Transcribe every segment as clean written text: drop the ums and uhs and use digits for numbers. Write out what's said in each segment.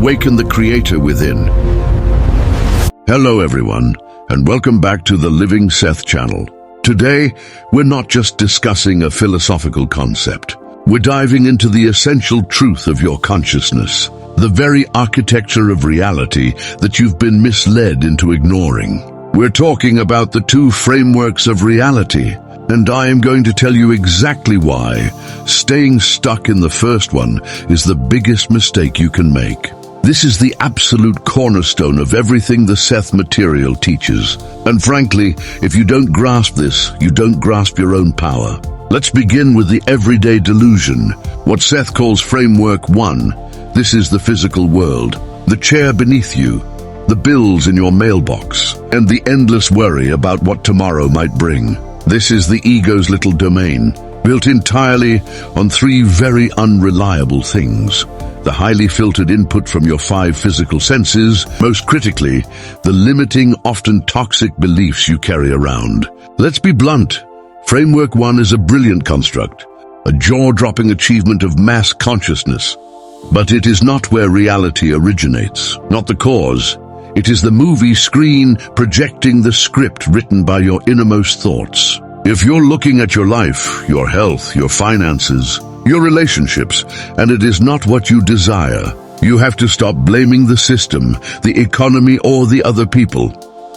awaken the creator within. Hello everyone, and welcome back to the Living Seth channel. Today, we're not just discussing a philosophical concept. We're diving into the essential truth of your consciousness, the very architecture of reality that you've been misled into ignoring. We're talking about the two frameworks of reality, and I am going to tell you exactly why staying stuck in the first one is the biggest mistake you can make. This is the absolute cornerstone of everything the Seth material teaches. And frankly, if you don't grasp this, you don't grasp your own power. Let's begin with the everyday delusion, what Seth calls Framework 1. This is the physical world, the chair beneath you, the bills in your mailbox, and the endless worry about what tomorrow might bring. This is the ego's little domain, built entirely on three very unreliable things: the highly filtered input from your 5 physical senses, most critically, the limiting, often toxic beliefs you carry around. Let's be blunt. Framework 1 is a brilliant construct, a jaw-dropping achievement of mass consciousness. But it is not where reality originates, not the cause. It is the movie screen projecting the script written by your innermost thoughts. If you're looking at your life, your health, your finances, your relationships, and it is not what you desire, you have to stop blaming the system, the economy, or the other people.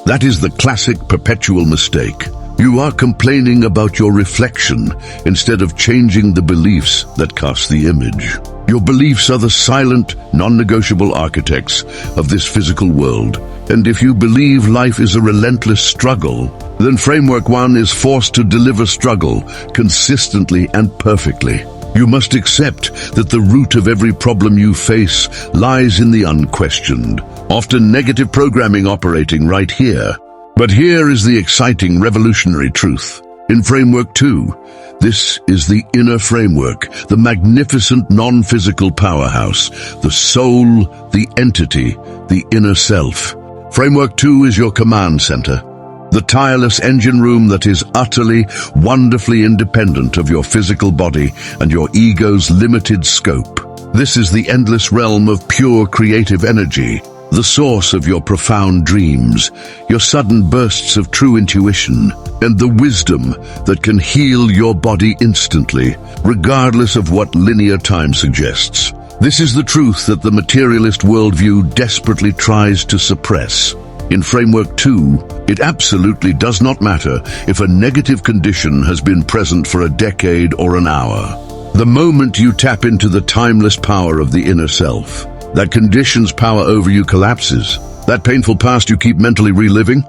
That is the classic perpetual mistake. You are complaining about your reflection instead of changing the beliefs that cast the image. Your beliefs are the silent, non-negotiable architects of this physical world. And if you believe life is a relentless struggle, then Framework 1 is forced to deliver struggle consistently and perfectly. You must accept that the root of every problem you face lies in the unquestioned, often negative programming operating right here. But here is the exciting, revolutionary truth. In Framework 2, this is the inner framework, the magnificent non-physical powerhouse, the soul, the entity, the inner self. Framework 2 is your command center, the tireless engine room that is utterly, wonderfully independent of your physical body and your ego's limited scope. This is the endless realm of pure creative energy, the source of your profound dreams, your sudden bursts of true intuition, and the wisdom that can heal your body instantly, regardless of what linear time suggests. This is the truth that the materialist worldview desperately tries to suppress. In Framework 2, it absolutely does not matter if a negative condition has been present for a decade or an hour. The moment you tap into the timeless power of the inner self, that condition's power over you collapses. That painful past you keep mentally reliving?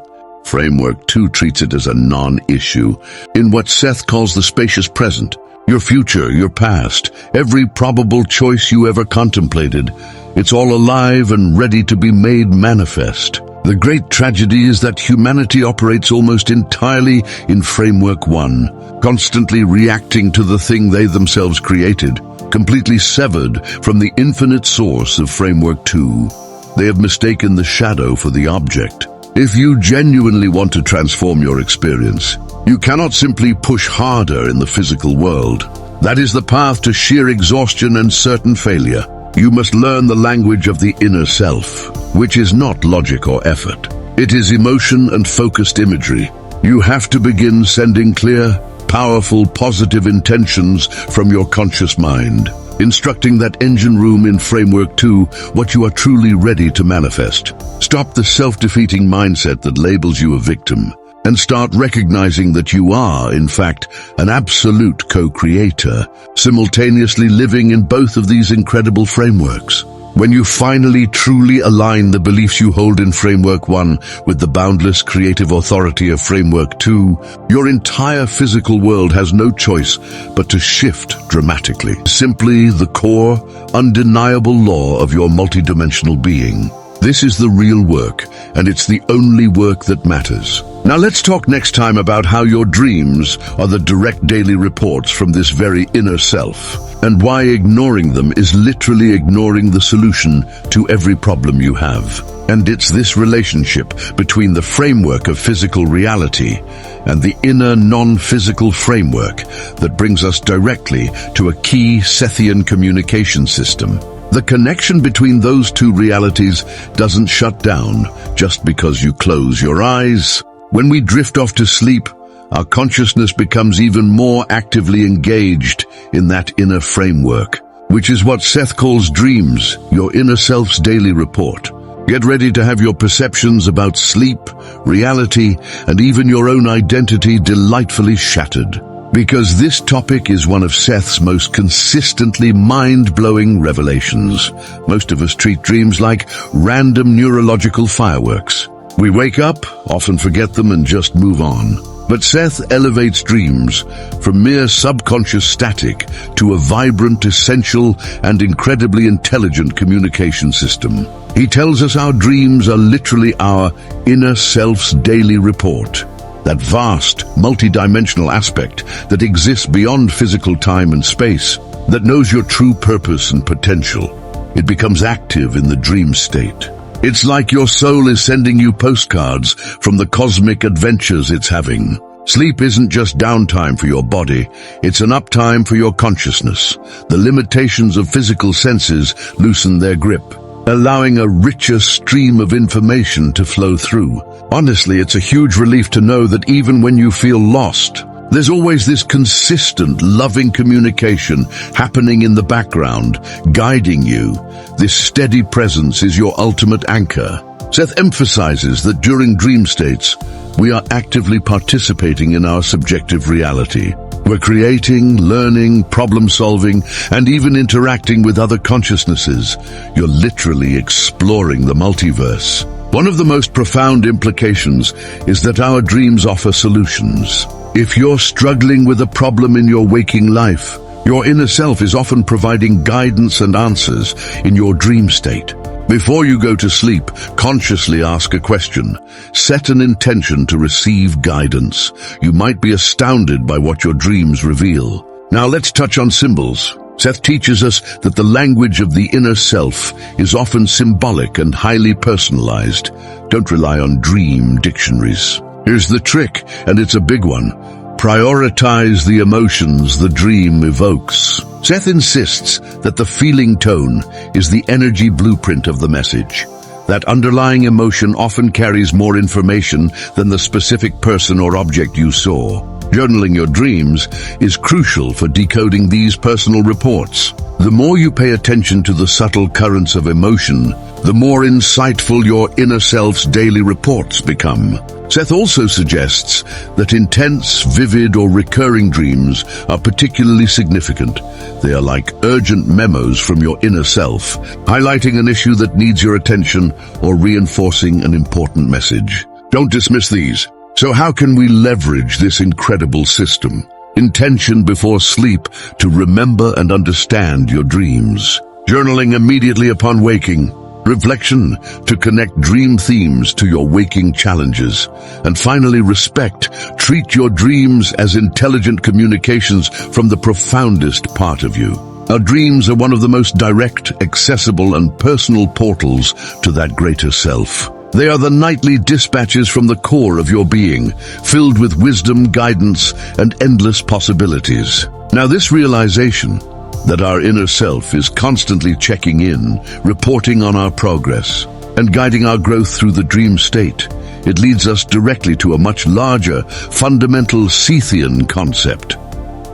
Framework 2 treats it as a non-issue. In what Seth calls the spacious present, your future, your past, every probable choice you ever contemplated, it's all alive and ready to be made manifest. The great tragedy is that humanity operates almost entirely in Framework 1, constantly reacting to the thing they themselves created, completely severed from the infinite source of Framework 2. They have mistaken the shadow for the object. If you genuinely want to transform your experience, you cannot simply push harder in the physical world. That is the path to sheer exhaustion and certain failure. You must learn the language of the inner self, which is not logic or effort. It is emotion and focused imagery. You have to begin sending clear, powerful, positive intentions from your conscious mind, instructing that engine room in Framework 2 what you are truly ready to manifest. Stop the self-defeating mindset that labels you a victim, and start recognizing that you are, in fact, an absolute co-creator, simultaneously living in both of these incredible frameworks. When you finally truly align the beliefs you hold in Framework 1 with the boundless creative authority of Framework 2, your entire physical world has no choice but to shift dramatically. Simply the core, undeniable law of your multidimensional being. This is the real work, and it's the only work that matters. Now let's talk next time about how your dreams are the direct daily reports from this very inner self, and why ignoring them is literally ignoring the solution to every problem you have. And it's this relationship between the framework of physical reality and the inner non-physical framework that brings us directly to a key Sethian communication system. The connection between those two realities doesn't shut down just because you close your eyes. When we drift off to sleep, our consciousness becomes even more actively engaged in that inner framework, which is what Seth calls dreams, your inner self's daily report. Get ready to have your perceptions about sleep, reality, and even your own identity delightfully shattered. Because this topic is one of Seth's most consistently mind-blowing revelations. Most of us treat dreams like random neurological fireworks. We wake up, often forget them, and just move on. But Seth elevates dreams from mere subconscious static to a vibrant, essential, and incredibly intelligent communication system. He tells us our dreams are literally our inner self's daily report. That vast, multidimensional aspect that exists beyond physical time and space, that knows your true purpose and potential. It becomes active in the dream state. It's like your soul is sending you postcards from the cosmic adventures it's having. Sleep isn't just downtime for your body, it's an uptime for your consciousness. The limitations of physical senses loosen their grip, allowing a richer stream of information to flow through. Honestly, it's a huge relief to know that even when you feel lost, there's always this consistent, loving communication happening in the background, guiding you. This steady presence is your ultimate anchor. Seth emphasizes that during dream states, we are actively participating in our subjective reality. We're creating, learning, problem-solving, and even interacting with other consciousnesses. You're literally exploring the multiverse. One of the most profound implications is that our dreams offer solutions. If you're struggling with a problem in your waking life, your inner self is often providing guidance and answers in your dream state. Before you go to sleep, consciously ask a question. Set an intention to receive guidance. You might be astounded by what your dreams reveal. Now let's touch on symbols. Seth teaches us that the language of the inner self is often symbolic and highly personalized. Don't rely on dream dictionaries. Here's the trick, and it's a big one. Prioritize the emotions the dream evokes. Seth insists that the feeling tone is the energy blueprint of the message. That underlying emotion often carries more information than the specific person or object you saw. Journaling your dreams is crucial for decoding these personal reports. The more you pay attention to the subtle currents of emotion, the more insightful your inner self's daily reports become. Seth also suggests that intense, vivid, or recurring dreams are particularly significant. They are like urgent memos from your inner self, highlighting an issue that needs your attention or reinforcing an important message. Don't dismiss these. So how can we leverage this incredible system? Intention before sleep to remember and understand your dreams. Journaling immediately upon waking. Reflection to connect dream themes to your waking challenges. And finally, respect. Treat your dreams as intelligent communications from the profoundest part of you. Our dreams are one of the most direct, accessible, and personal portals to that greater self. They are the nightly dispatches from the core of your being, filled with wisdom, guidance, and endless possibilities. Now, this realization that our inner self is constantly checking in, reporting on our progress, and guiding our growth through the dream state, it leads us directly to a much larger, fundamental Sethian concept.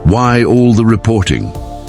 Why all the reporting?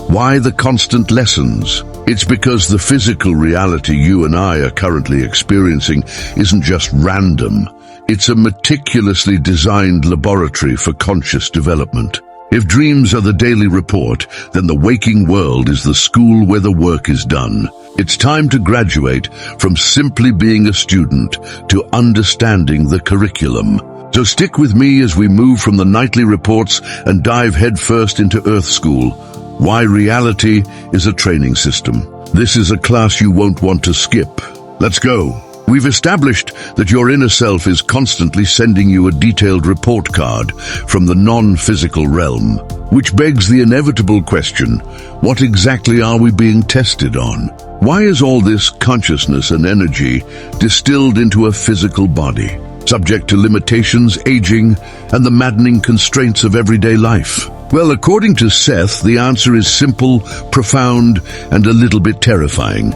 Why the constant lessons? It's because the physical reality you and I are currently experiencing isn't just random. It's a meticulously designed laboratory for conscious development. If dreams are the daily report, then the waking world is the school where the work is done. It's time to graduate from simply being a student to understanding the curriculum. So stick with me as we move from the nightly reports and dive headfirst into Earth School. Why reality is a training system. This is a class you won't want to skip. Let's go. We've established that your inner self is constantly sending you a detailed report card from the non-physical realm, which begs the inevitable question, what exactly are we being tested on? Why is all this consciousness and energy distilled into a physical body, subject to limitations, aging, and the maddening constraints of everyday life? Well, according to Seth, the answer is simple, profound, and a little bit terrifying.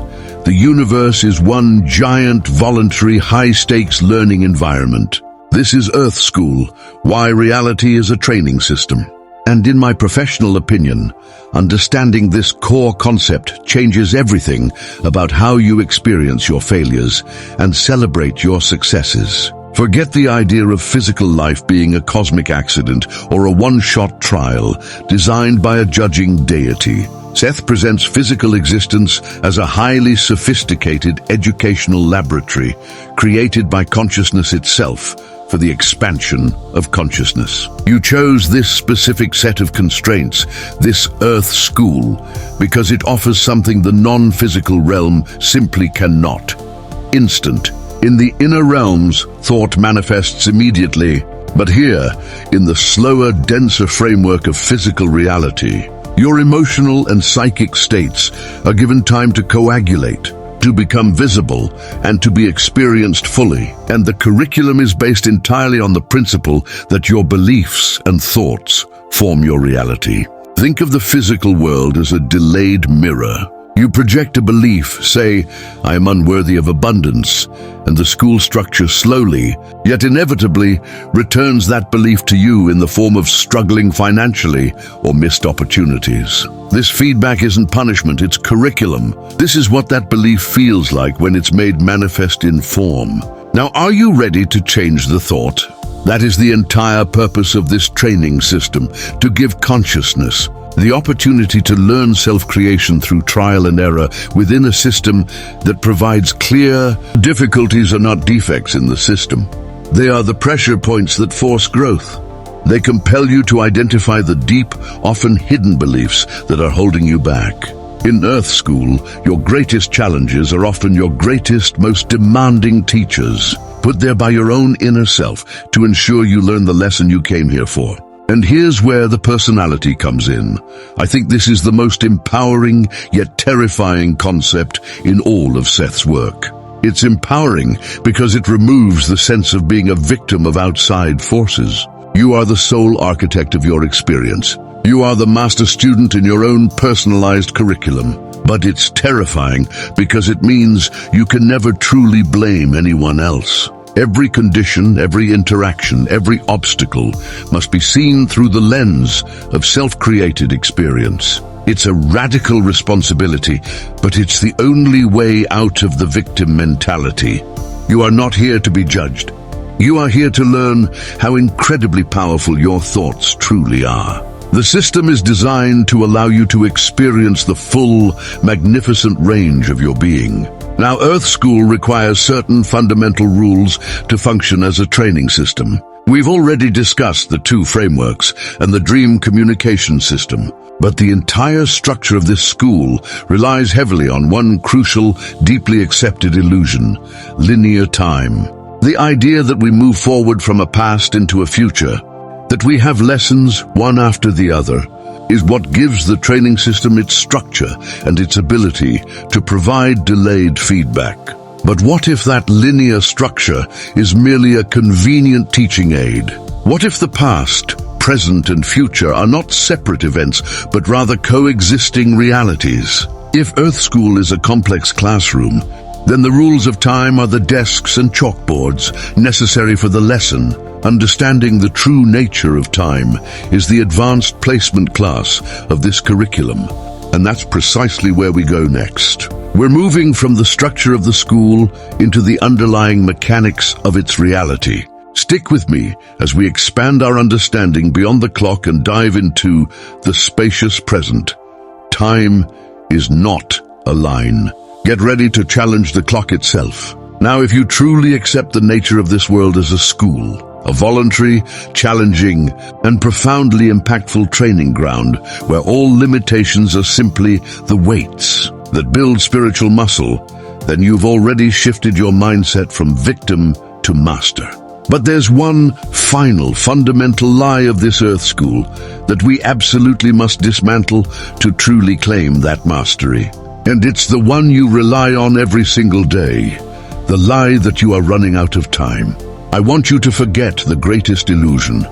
The universe is one giant, voluntary, high-stakes learning environment. This is Earth School, why reality is a training system. And in my professional opinion, understanding this core concept changes everything about how you experience your failures and celebrate your successes. Forget the idea of physical life being a cosmic accident or a one-shot trial designed by a judging deity. Seth presents physical existence as a highly sophisticated educational laboratory created by consciousness itself for the expansion of consciousness. You chose this specific set of constraints, this Earth School, because it offers something the non-physical realm simply cannot. Instant. In the inner realms, thought manifests immediately, but here, in the slower, denser framework of physical reality, your emotional and psychic states are given time to coagulate, to become visible, and to be experienced fully. And the curriculum is based entirely on the principle that your beliefs and thoughts form your reality. Think of the physical world as a delayed mirror. You project a belief, say, I am unworthy of abundance, and the school structure slowly, yet inevitably, returns that belief to you in the form of struggling financially or missed opportunities. This feedback isn't punishment, it's curriculum. This is what that belief feels like when it's made manifest in form. Now, are you ready to change the thought? That is the entire purpose of this training system, to give consciousness the opportunity to learn self-creation through trial and error within a system that provides clear. Difficulties are not defects in the system. They are the pressure points that force growth. They compel you to identify the deep, often hidden beliefs that are holding you back. In Earth School, your greatest challenges are often your greatest, most demanding teachers, put there by your own inner self to ensure you learn the lesson you came here for. And here's where the personality comes in. I think this is the most empowering yet terrifying concept in all of Seth's work. It's empowering because it removes the sense of being a victim of outside forces. You are the sole architect of your experience. You are the master student in your own personalized curriculum. But it's terrifying because it means you can never truly blame anyone else. Every condition, every interaction, every obstacle must be seen through the lens of self-created experience. It's a radical responsibility, but it's the only way out of the victim mentality. You are not here to be judged. You are here to learn how incredibly powerful your thoughts truly are. The system is designed to allow you to experience the full, magnificent range of your being. Now, Earth School requires certain fundamental rules to function as a training system. We've already discussed the two frameworks and the dream communication system, but the entire structure of this school relies heavily on one crucial, deeply accepted illusion: linear time. The idea that we move forward from a past into a future, that we have lessons one after the other, is what gives the training system its structure and its ability to provide delayed feedback. But what if that linear structure is merely a convenient teaching aid? What if the past, present, and future are not separate events, but rather coexisting realities? If Earth School is a complex classroom, then the rules of time are the desks and chalkboards necessary for the lesson. Understanding the true nature of time is the advanced placement class of this curriculum, and that's precisely where we go next. We're moving from the structure of the school into the underlying mechanics of its reality. Stick with me as we expand our understanding beyond the clock and dive into the spacious present. Time is not a line. Get ready to challenge the clock itself. Now, if you truly accept the nature of this world as a school, a voluntary, challenging, and profoundly impactful training ground where all limitations are simply the weights that build spiritual muscle, then you've already shifted your mindset from victim to master. But there's one final, fundamental lie of this Earth School that we absolutely must dismantle to truly claim that mastery. And it's the one you rely on every single day, the lie that you are running out of time. I want you to forget the greatest illusion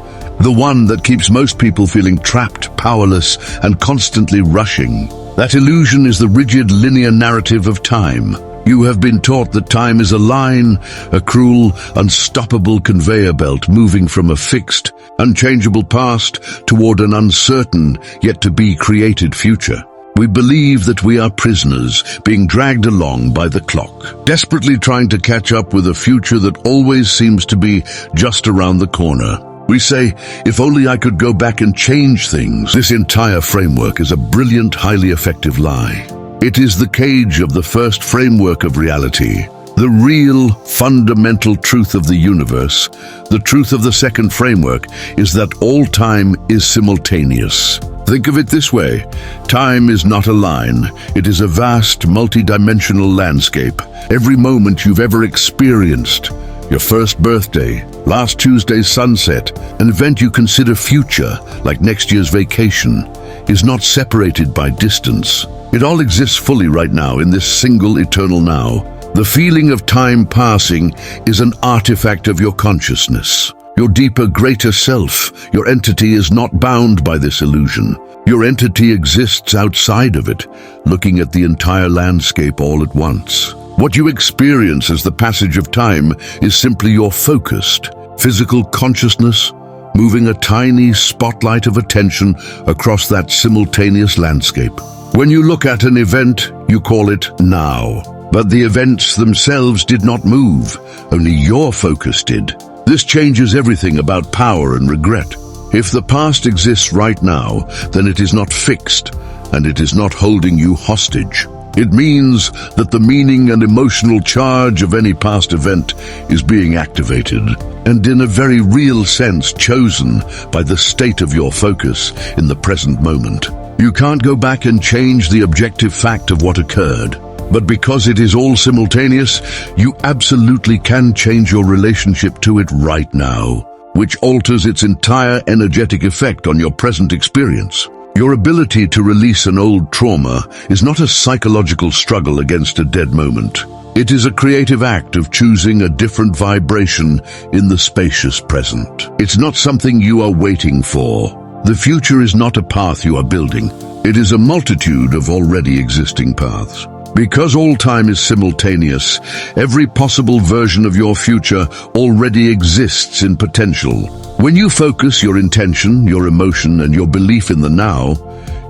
The one that keeps most people feeling trapped, powerless, and constantly rushing. That illusion is the rigid linear narrative of time. You have been taught that time is a line, a cruel, unstoppable conveyor belt moving from a fixed, unchangeable past toward an uncertain, yet-to-be created future. We believe that we are prisoners, being dragged along by the clock, desperately trying to catch up with a future that always seems to be just around the corner. We say, if only I could go back and change things. This entire framework is a brilliant, highly effective lie. It is the cage of the first framework of reality, the real, fundamental truth of the universe. The truth of the second framework is that all time is simultaneous. Think of it this way. Time is not a line. It is a vast, multi-dimensional landscape. Every moment you've ever experienced, your first birthday, last Tuesday's sunset, an event you consider future, like next year's vacation, is not separated by distance. It all exists fully right now in this single eternal now. The feeling of time passing is an artifact of your consciousness. Your deeper, greater self, your entity is not bound by this illusion. Your entity exists outside of it, looking at the entire landscape all at once. What you experience as the passage of time is simply your focused, physical consciousness, moving a tiny spotlight of attention across that simultaneous landscape. When you look at an event, you call it now. But the events themselves did not move, only your focus did. This changes everything about power and regret. If the past exists right now, then it is not fixed, and it is not holding you hostage. It means that the meaning and emotional charge of any past event is being activated, and in a very real sense chosen by the state of your focus in the present moment. You can't go back and change the objective fact of what occurred, but because it is all simultaneous, you absolutely can change your relationship to it right now, which alters its entire energetic effect on your present experience. Your ability to release an old trauma is not a psychological struggle against a dead moment. It is a creative act of choosing a different vibration in the spacious present. It's not something you are waiting for. The future is not a path you are building. It is a multitude of already existing paths. Because all time is simultaneous, every possible version of your future already exists in potential. When you focus your intention, your emotion, and your belief in the now,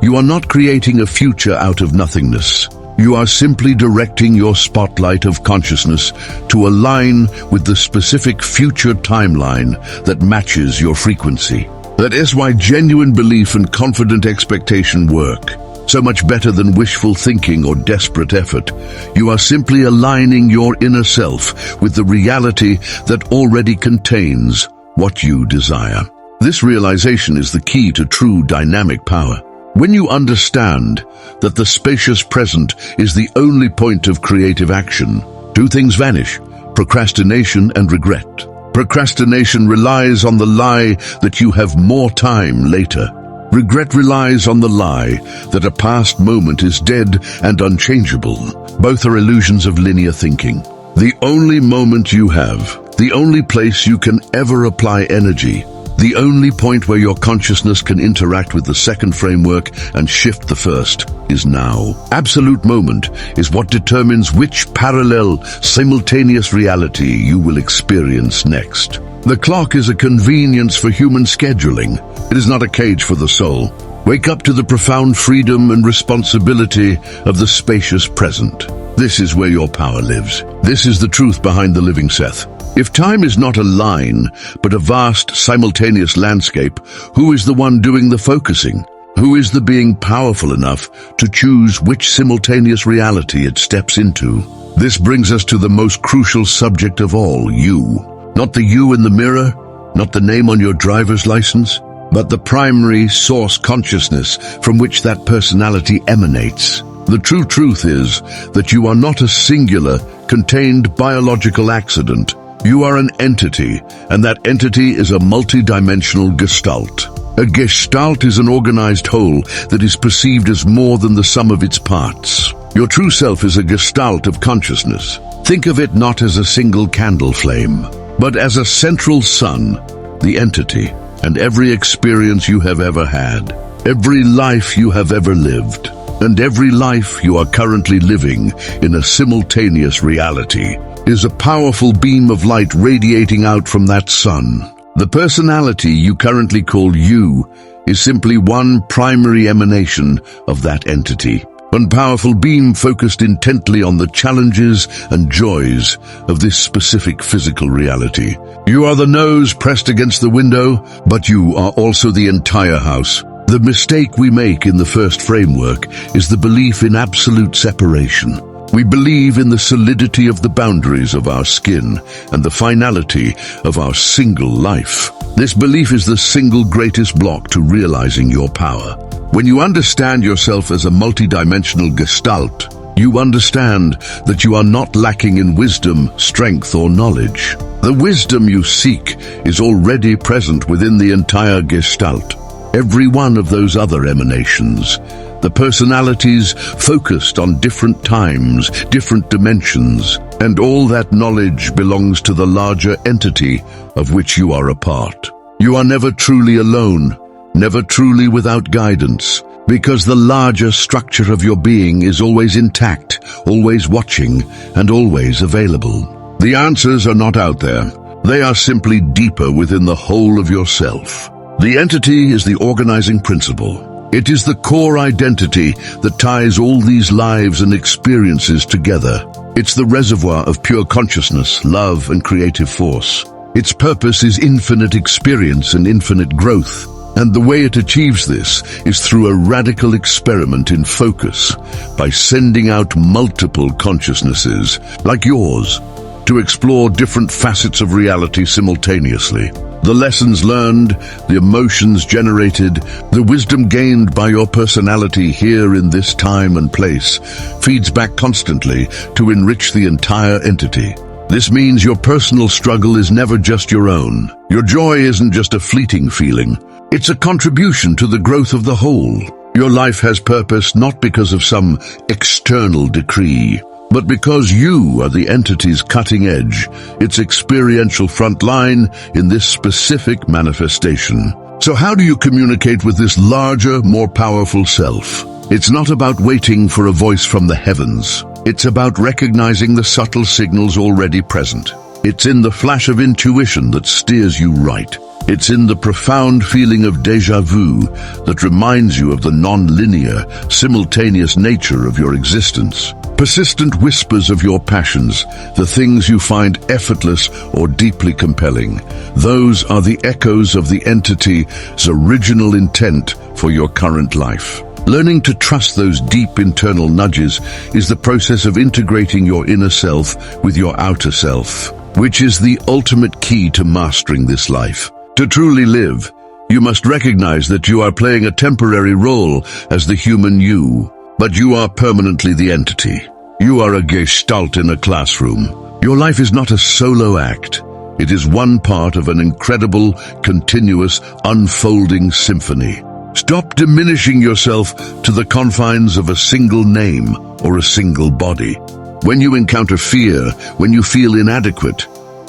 you are not creating a future out of nothingness. You are simply directing your spotlight of consciousness to align with the specific future timeline that matches your frequency. That is why genuine belief and confident expectation work. So much better than wishful thinking or desperate effort. You are simply aligning your inner self with the reality that already contains what you desire. This realization is the key to true dynamic power. When you understand that the spacious present is the only point of creative action, two things vanish: procrastination and regret. Procrastination relies on the lie that you have more time later. Regret relies on the lie that a past moment is dead and unchangeable. Both are illusions of linear thinking. The only moment you have, the only place you can ever apply energy, the only point where your consciousness can interact with the second framework and shift the first, is now. Absolute moment is what determines which parallel, simultaneous reality you will experience next. The clock is a convenience for human scheduling. It is not a cage for the soul. Wake up to the profound freedom and responsibility of the spacious present. This is where your power lives. This is the truth behind the living Seth. If time is not a line, but a vast, simultaneous landscape, who is the one doing the focusing? Who is the being powerful enough to choose which simultaneous reality it steps into? This brings us to the most crucial subject of all, you. Not the you in the mirror, not the name on your driver's license, but the primary source consciousness from which that personality emanates. The true truth is that you are not a singular, contained biological accident. You are an entity, and that entity is a multidimensional gestalt. A gestalt is an organized whole that is perceived as more than the sum of its parts. Your true self is a gestalt of consciousness. Think of it not as a single candle flame, but as a central sun, the entity. and every experience you have ever had, every life you have ever lived, and every life you are currently living in a simultaneous reality is a powerful beam of light radiating out from that sun. The personality you currently call you is simply one primary emanation of that entity. One powerful beam focused intently on the challenges and joys of this specific physical reality. You are the nose pressed against the window, but you are also the entire house. The mistake we make in the first framework is the belief in absolute separation. We believe in the solidity of the boundaries of our skin and the finality of our single life. This belief is the single greatest block to realizing your power. When you understand yourself as a multidimensional gestalt, you understand that you are not lacking in wisdom, strength, or knowledge. The wisdom you seek is already present within the entire gestalt. Every one of those other emanations, the personalities focused on different times, different dimensions, and all that knowledge belongs to the larger entity of which you are a part. You are never truly alone, never truly without guidance, because the larger structure of your being is always intact, always watching, and always available. The answers are not out there. They are simply deeper within the whole of yourself. The entity is the organizing principle. It is the core identity that ties all these lives and experiences together. It's the reservoir of pure consciousness, love, and creative force. Its purpose is infinite experience and infinite growth. And the way it achieves this is through a radical experiment in focus, by sending out multiple consciousnesses, like yours, to explore different facets of reality simultaneously. The lessons learned, the emotions generated, the wisdom gained by your personality here in this time and place feeds back constantly to enrich the entire entity. This means your personal struggle is never just your own. Your joy isn't just a fleeting feeling. It's a contribution to the growth of the whole. Your life has purpose not because of some external decree, but because you are the entity's cutting edge, its experiential front line in this specific manifestation. So how do you communicate with this larger, more powerful self? It's not about waiting for a voice from the heavens. It's about recognizing the subtle signals already present. It's in the flash of intuition that steers you right. It's in the profound feeling of déjà vu that reminds you of the non-linear, simultaneous nature of your existence. Persistent whispers of your passions, the things you find effortless or deeply compelling, those are the echoes of the entity's original intent for your current life. Learning to trust those deep internal nudges is the process of integrating your inner self with your outer self, which is the ultimate key to mastering this life. To truly live, you must recognize that you are playing a temporary role as the human you, but you are permanently the entity. You are a gestalt in a classroom. Your life is not a solo act. It is one part of an incredible, continuous, unfolding symphony. Stop diminishing yourself to the confines of a single name or a single body. When you encounter fear, when you feel inadequate,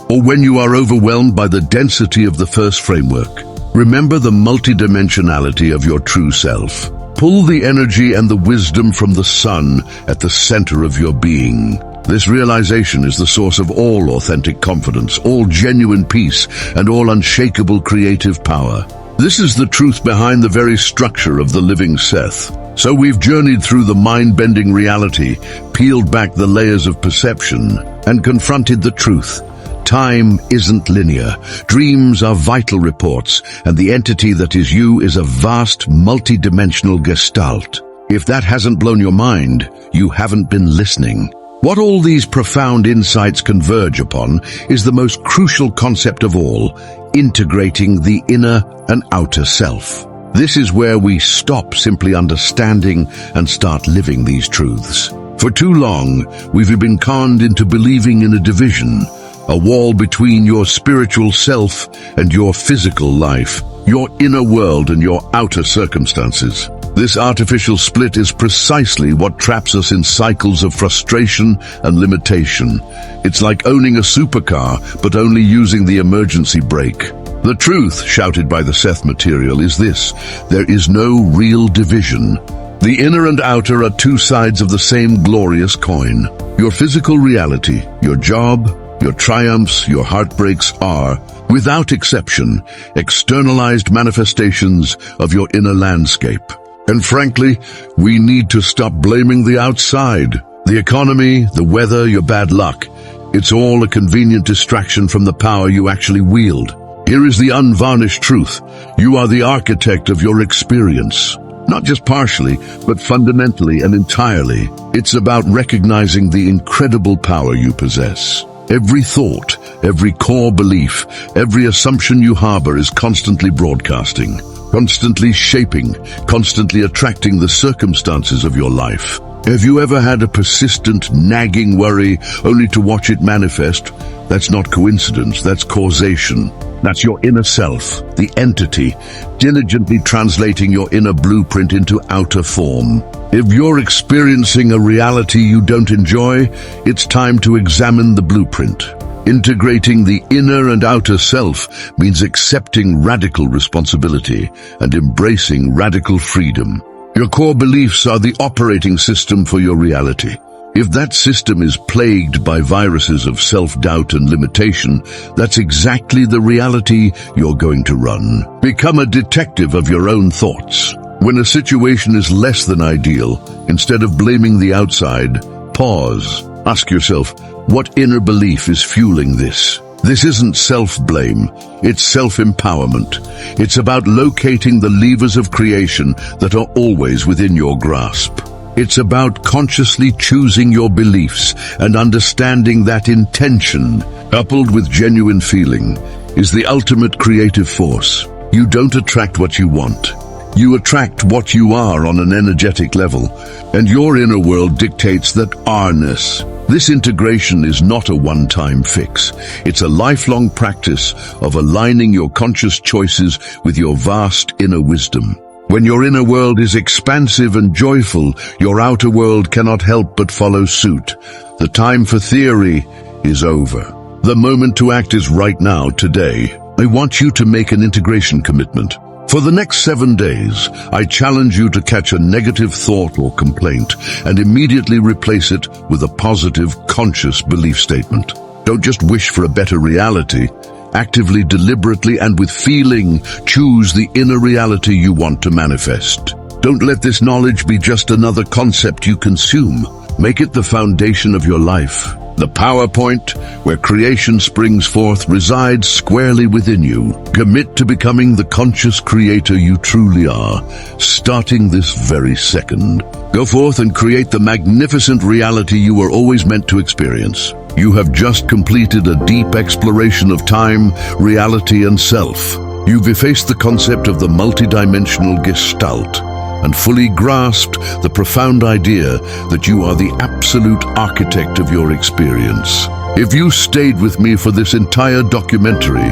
or when you are overwhelmed by the density of the first framework, remember the multidimensionality of your true self. Pull the energy and the wisdom from the sun at the center of your being. This realization is the source of all authentic confidence, all genuine peace, and all unshakable creative power. This is the truth behind the very structure of the living Seth. So we've journeyed through the mind-bending reality, peeled back the layers of perception, and confronted the truth. Time isn't linear. Dreams are vital reports, and the entity that is you is a vast, multi-dimensional gestalt. If that hasn't blown your mind, you haven't been listening. What all these profound insights converge upon is the most crucial concept of all, integrating the inner and outer self. This is where we stop simply understanding and start living these truths. For too long, we've been conned into believing in a division, a wall between your spiritual self and your physical life, your inner world and your outer circumstances. This artificial split is precisely what traps us in cycles of frustration and limitation. It's like owning a supercar, but only using the emergency brake. The truth, shouted by the Seth material, is this: there is no real division. The inner and outer are two sides of the same glorious coin. Your physical reality, your job, your triumphs, your heartbreaks are, without exception, externalized manifestations of your inner landscape. And frankly, we need to stop blaming the outside. The economy, the weather, your bad luck. It's all a convenient distraction from the power you actually wield. Here is the unvarnished truth. You are the architect of your experience. Not just partially, but fundamentally and entirely. It's about recognizing the incredible power you possess. Every thought, every core belief, every assumption you harbor is constantly broadcasting, constantly shaping, constantly attracting the circumstances of your life. Have you ever had a persistent, nagging worry only to watch it manifest? That's not coincidence, that's causation. That's your inner self, the entity, diligently translating your inner blueprint into outer form. If you're experiencing a reality you don't enjoy, it's time to examine the blueprint. Integrating the inner and outer self means accepting radical responsibility and embracing radical freedom. Your core beliefs are the operating system for your reality. If that system is plagued by viruses of self-doubt and limitation, that's exactly the reality you're going to run. Become a detective of your own thoughts. When a situation is less than ideal, instead of blaming the outside, pause. Ask yourself, what inner belief is fueling this? This isn't self-blame, it's self-empowerment. It's about locating the levers of creation that are always within your grasp. It's about consciously choosing your beliefs and understanding that intention, coupled with genuine feeling, is the ultimate creative force. You don't attract what you want. You attract what you are on an energetic level, and your inner world dictates that are-ness. This integration is not a one-time fix. It's a lifelong practice of aligning your conscious choices with your vast inner wisdom. When your inner world is expansive and joyful, your outer world cannot help but follow suit. The time for theory is over. The moment to act is right now, today. I want you to make an integration commitment. For the next 7 days, I challenge you to catch a negative thought or complaint and immediately replace it with a positive, conscious belief statement. Don't just wish for a better reality. Actively, deliberately, and with feeling, choose the inner reality you want to manifest. Don't let this knowledge be just another concept you consume. Make it the foundation of your life. The power point, where creation springs forth, resides squarely within you. Commit to becoming the conscious creator you truly are, starting this very second. Go forth and create the magnificent reality you were always meant to experience. You have just completed a deep exploration of time, reality, and self. You've effaced the concept of the multidimensional gestalt and fully grasped the profound idea that you are the absolute architect of your experience. If you stayed with me for this entire documentary,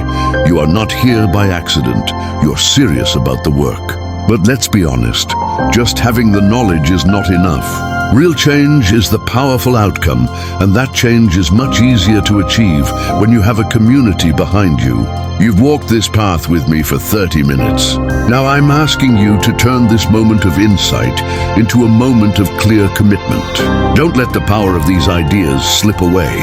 you are not here by accident. You're serious about the work. But let's be honest, just having the knowledge is not enough. Real change is the powerful outcome, and that change is much easier to achieve when you have a community behind you. You've walked this path with me for 30 minutes. Now I'm asking you to turn this moment of insight into a moment of clear commitment. Don't let the power of these ideas slip away.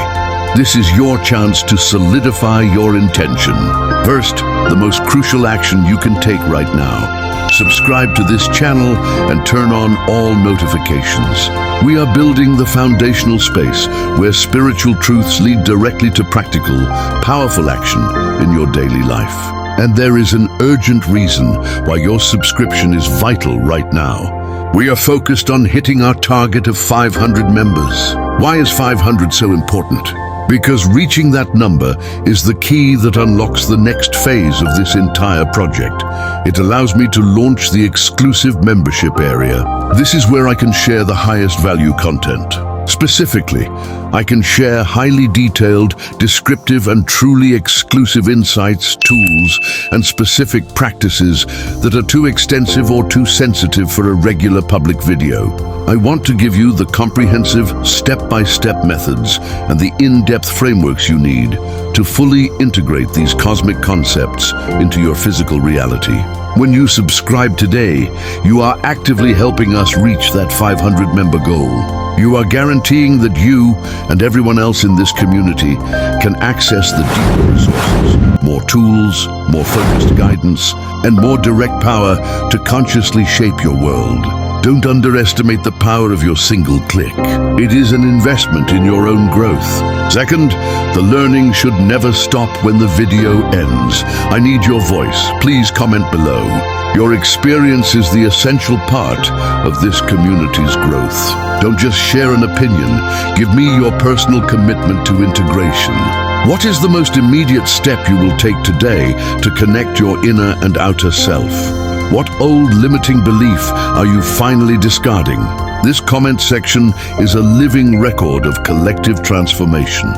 This is your chance to solidify your intention. First, the most crucial action you can take right now. Subscribe to this channel and turn on all notifications. We are building the foundational space where spiritual truths lead directly to practical, powerful action in your daily life. And there is an urgent reason why your subscription is vital right now. We are focused on hitting our target of 500 members. Why is 500 so important? Because reaching that number is the key that unlocks the next phase of this entire project. It allows me to launch the exclusive membership area. This is where I can share the highest value content. Specifically, I can share highly detailed, descriptive and truly exclusive insights, tools, and specific practices that are too extensive or too sensitive for a regular public video. I want to give you the comprehensive, step-by-step methods and the in-depth frameworks you need to fully integrate these cosmic concepts into your physical reality. When you subscribe today, you are actively helping us reach that 500-member goal. You are guaranteeing that you and everyone else in this community can access the deeper resources, more tools, more focused guidance, and more direct power to consciously shape your world. Don't underestimate the power of your single click. It is an investment in your own growth. Second, the learning should never stop when the video ends. I need your voice. Please comment below. Your experience is the essential part of this community's growth. Don't just share an opinion. Give me your personal commitment to integration. What is the most immediate step you will take today to connect your inner and outer self? What old limiting belief are you finally discarding? This comment section is a living record of collective transformation,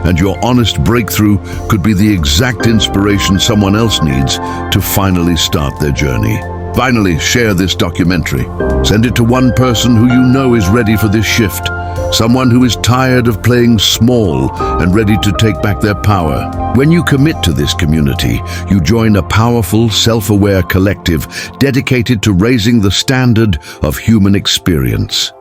and your honest breakthrough could be the exact inspiration someone else needs to finally start their journey. Finally, share this documentary. Send it to one person who you know is ready for this shift. Someone who is tired of playing small and ready to take back their power. When you commit to this community, you join a powerful, self-aware collective dedicated to raising the standard of human experience.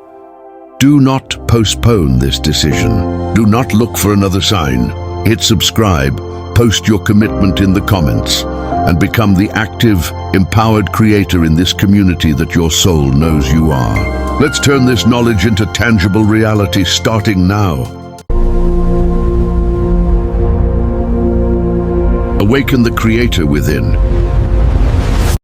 Do not postpone this decision. Do not look for another sign. Hit subscribe, post your commitment in the comments, and become the active, empowered creator in this community that your soul knows you are. Let's turn this knowledge into tangible reality starting now. Awaken the creator within.